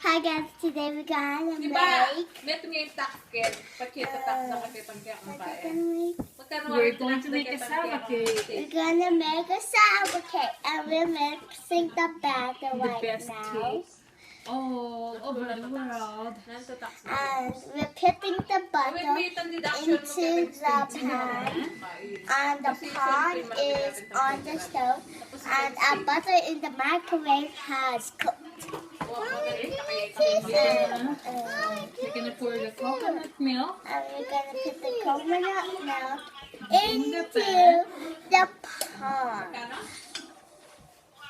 Hi guys, today we're gonna Diba? make. Met may takket. Pakita tak na pakita ang kaya. We're going to make cassava cake. We're gonna make a cassava cake, and we're mixing the batter The right best now. cake all over the world. And we're putting the butter into the pan, and the pan is on the stove, and our butter in the microwave has cooked. We're gonna pour the coconut milk. And we're gonna put the coconut milk into pan. the pan.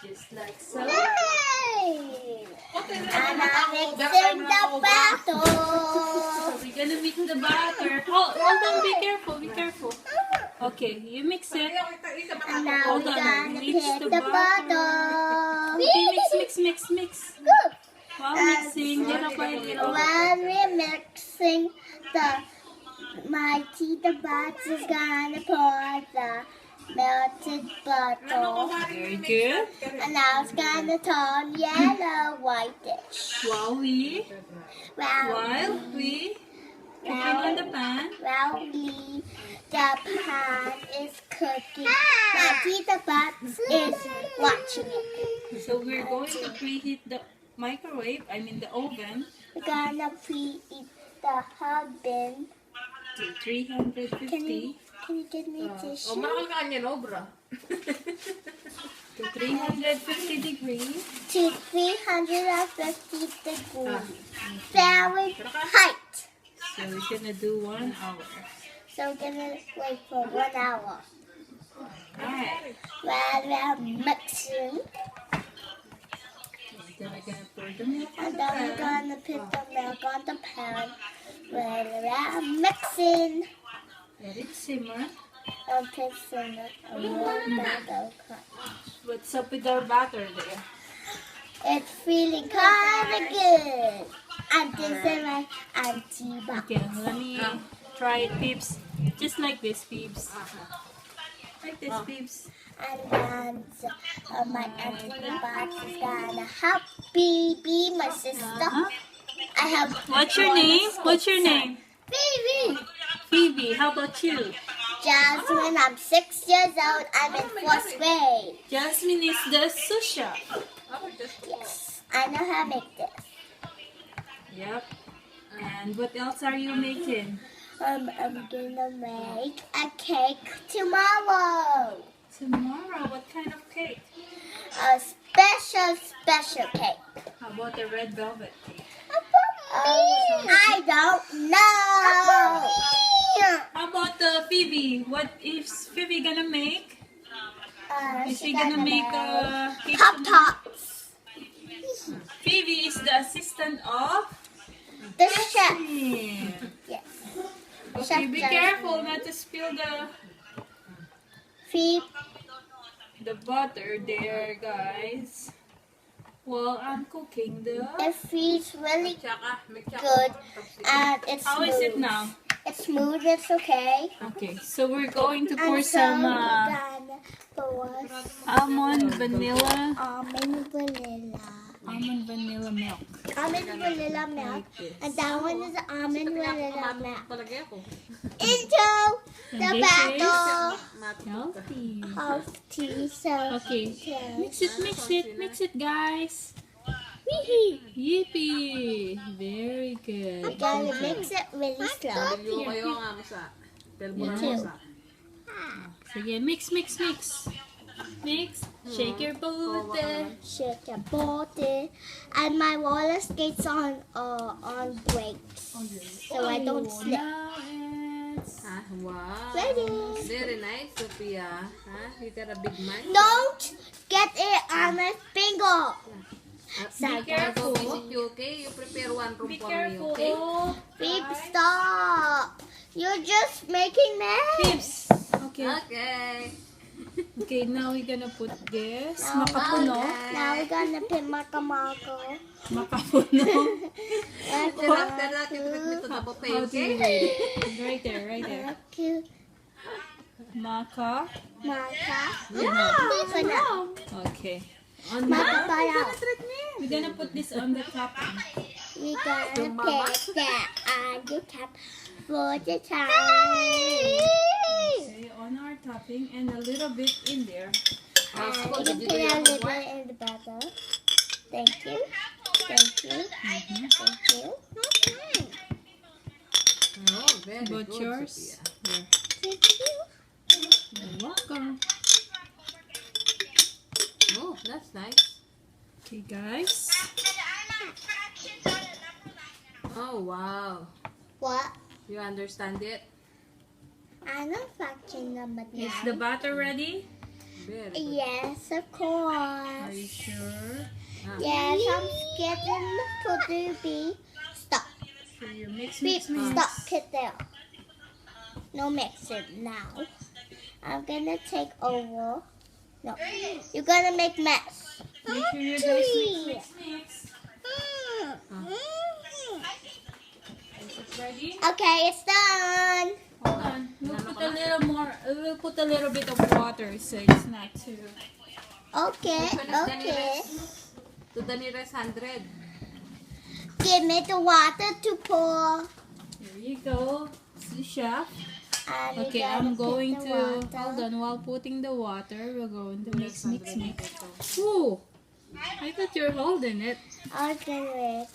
Just like so. Yay! And I'm mixing the batter. So we're gonna mix the batter. Hold on, be careful, be careful. Okay, you mix it. And now Hold we're on, gonna mix put the the butter. butter. Okay, mix. Good. While mixing, While we're mixing the butter's gonna pour the melted butter. very good. And now it's gonna turn yellow whitish. While we cooking on the pan. The pan is cooking. The butts is watching it. So we're going to preheat the microwave, the oven, We're gonna preheat the oven. to 350 Can you give me tissue? Mahal ka niya, no, bro? to 350 degrees. To 350 degrees. Very hot. So we're gonna do 1 hour. So we're gonna wait for 1 hour. Alright. While we're mixing, Then we're gonna pour the milk on and the then we're pan. gonna put the milk on the pan. While we're mixing, Let it simmer. and putting it a little bit. What's up with our batter there? It's feeling kind of good. And this is my antibiotic. Okay, let me try it, peeps. Just like this, peeps. Like this, peeps. And then my antibiotic is gonna help be my sister. I have. What's your name? What's your name? Baby. Phoebe. How about you? Jasmine, I'm 6 years old. I'm in 4th grade. Jasmine is the susha. Yes, I know how to make this. Yep. And what else are you making? I'm gonna make a cake tomorrow. Tomorrow, what kind of cake? A special cake. How about the red velvet cake? I don't know. How about Phoebe? What is Phoebe gonna make? Is she gonna make a cake? Pop Tarts. Phoebe is the assistant of The chef. Yeah. Yes. Okay, be careful not to spill Feed. the butter there, guys. While I'm cooking the. It feels really Tsaka, good, and it's How smooth. is it now? It's smooth. It's okay. Okay, so we're going to pour And so some we're gonna pour almond vanilla almond vanilla milk. almond vanilla milk, and that one is almond vanilla milk Palagay ako. into the And this batter Healthy. of tea. So Okay, mix it, guys. Wee-hee. Yippee! Very good. I'm gonna mix it really slow. Yung kayo nga ako sa. Telbo na too. ako sa. Sige, mix. Mix. Shake your booty. Shake your body, and my roller skates on brakes, so I don't slip. Now it's Ah, wow. Ready. Very nice, Sophia. You got a big mind. Don't get it on my finger. Be careful. Visit you, okay? You prepare one room Be for me, careful. okay? Beep, stop. You're just making mess. Peeps. Okay. Okay. Okay, now we're gonna put this. Now, Makapuno. now we're gonna put makamako. Makapuno. After that, you put me to the buffet, How do you okay? read it? Right there. Cute. Maka. Maka. No. For now. Okay. On we're gonna put this on the top. We're gonna put that on the top for the time. Okay, on our topping and a little bit in there. You can put a little bit in the butter. Thank you. Thank you. Thank you. Oh, very But good, yours? Sophia. Thank you. You're welcome. Oh, that's nice. Okay, guys. Oh, wow. What? You understand it? I know fraction number 9. Is the batter ready? Very good. Yes, of Are you course. sure? Yes, I'm getting to be. Stop. So you mix, Beep. mix, mix. Stop. Sit there. No mixing now. I'm gonna take over. No. You're gonna make mess. Make sure you guys mix, mix, mix. Is it ready? Okay, it's done. Hold on. We'll put a little more. We'll put a little bit of water so it's not too. Okay, okay. To the nearest 100. Give me the water to pour. Here you go. See, chef. And we're Okay, gonna I'm put going the to water. hold on while putting the water. We're going to mix, mix, mix. Ooh, I thought you were holding it. Okay,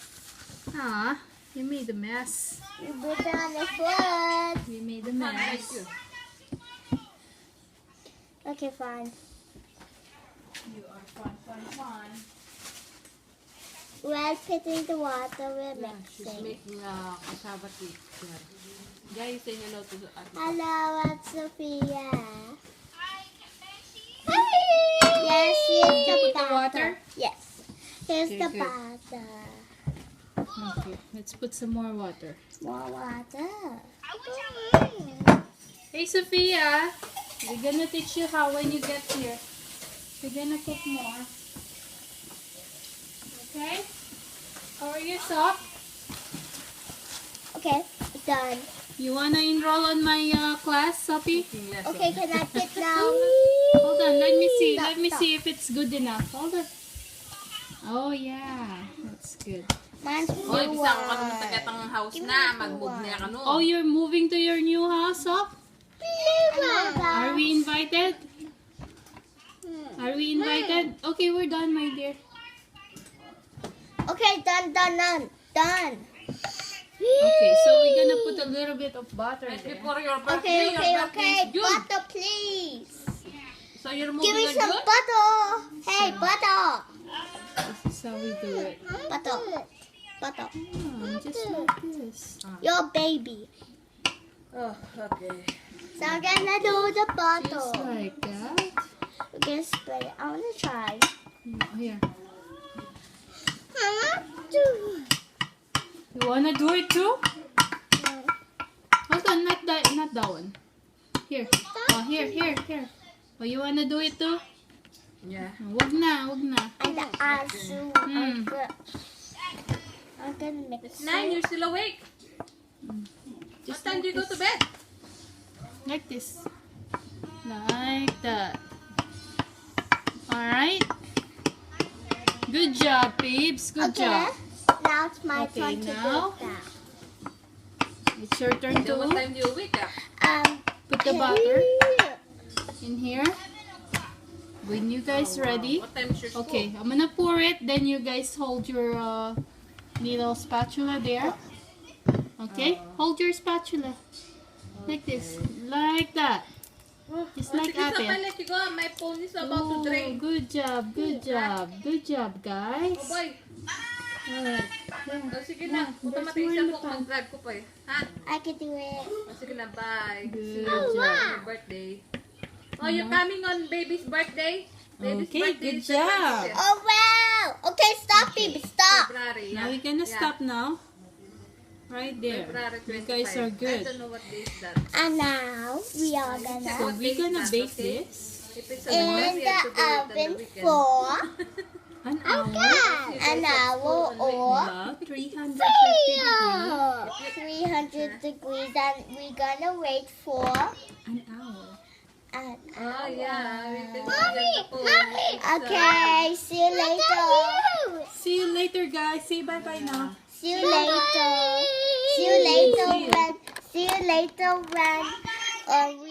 Ah, you made a mess. you put it on the foot. You made a Thank mess. you. Okay, fine. You are fun, fun, fun. While putting the water, we're Yeah, she's mixing. making cassava cake. Yeah. Guys, say hello to the Hello, it's Sophia. Yes, here's the Put the butter. water? Yes, here's Okay, the good. butter. Okay, let's put some more water. More water. Hey, Sophia, we're gonna teach you how when you get here. We're gonna cook more. Okay? Cover yourself. Okay, done. You wanna enroll on my class, Sophie? Yes, Okay, can I sit down? Hold on, let me see. Stop, Let me stop. see if it's good enough. Hold on. Oh yeah, that's good. Mine's Oy, blue bisa ko one. sa katang house Give me na. the Mag-move niya one. kanu. Oh, you're moving to your new house, Sop? Are we invited? Are we invited? Okay, we're done, my dear. Okay, done. Okay, so we're gonna put a little bit of butter Right there. before your birthday, Okay, your okay, birthday okay. is June. Butter, please. So you're Give moving me on some June? butter. Hey, butter. This is how we do it. Butter. Butter. Just like this. Your baby. Oh, okay. So I'm gonna do the butter. Just like that. We're gonna spread it. I wanna try. Here. I want to. You wanna do it too? Hold on, not that one. Here. Oh, here. Oh, you wanna do it too? Yeah. Wag na. And the azu. I'm gonna mix It's 9, you're still awake. What time do you go to bed? Like this. Like that. Alright. Good job, babes. Good job. Now it's my Okay, turn to now- do that. It's your turn Then what to time do you wake up? put the butter in here. When you guys ready. What time is your school? Okay, I'm gonna pour it. Then you guys hold your little spatula there. Okay? Hold your spatula. Like this. Like that. Just like Sige, so ate. let you go. My phone is about to Oh, drain. good job, guys. Oh boy. Alright. Oh, sige na. Puta There's matiis more in ako the pan. mag-drive ko pa eh. Ha? I can do it. Oh, sige na, bye. Good See you job. on your birthday. Oh, you're coming on baby's birthday? Baby's Okay, birthday good is the job. 25th. Oh wow! Okay, stop, baby, stop. February, Now yeah. we're gonna Yeah. stop now. Right there. February 25. You guys are I good. don't know what day is that. And now we are So gonna we're gonna bake Okay. this If it's a in weekend, we the have to do it on the oven weekend. for an hour. an hour or About 350 degrees. 300 degrees, and we're gonna wait for An hour. Oh, yeah. We can Okay, see you later. See you later, guys. Say bye-bye now. See you later. See you later when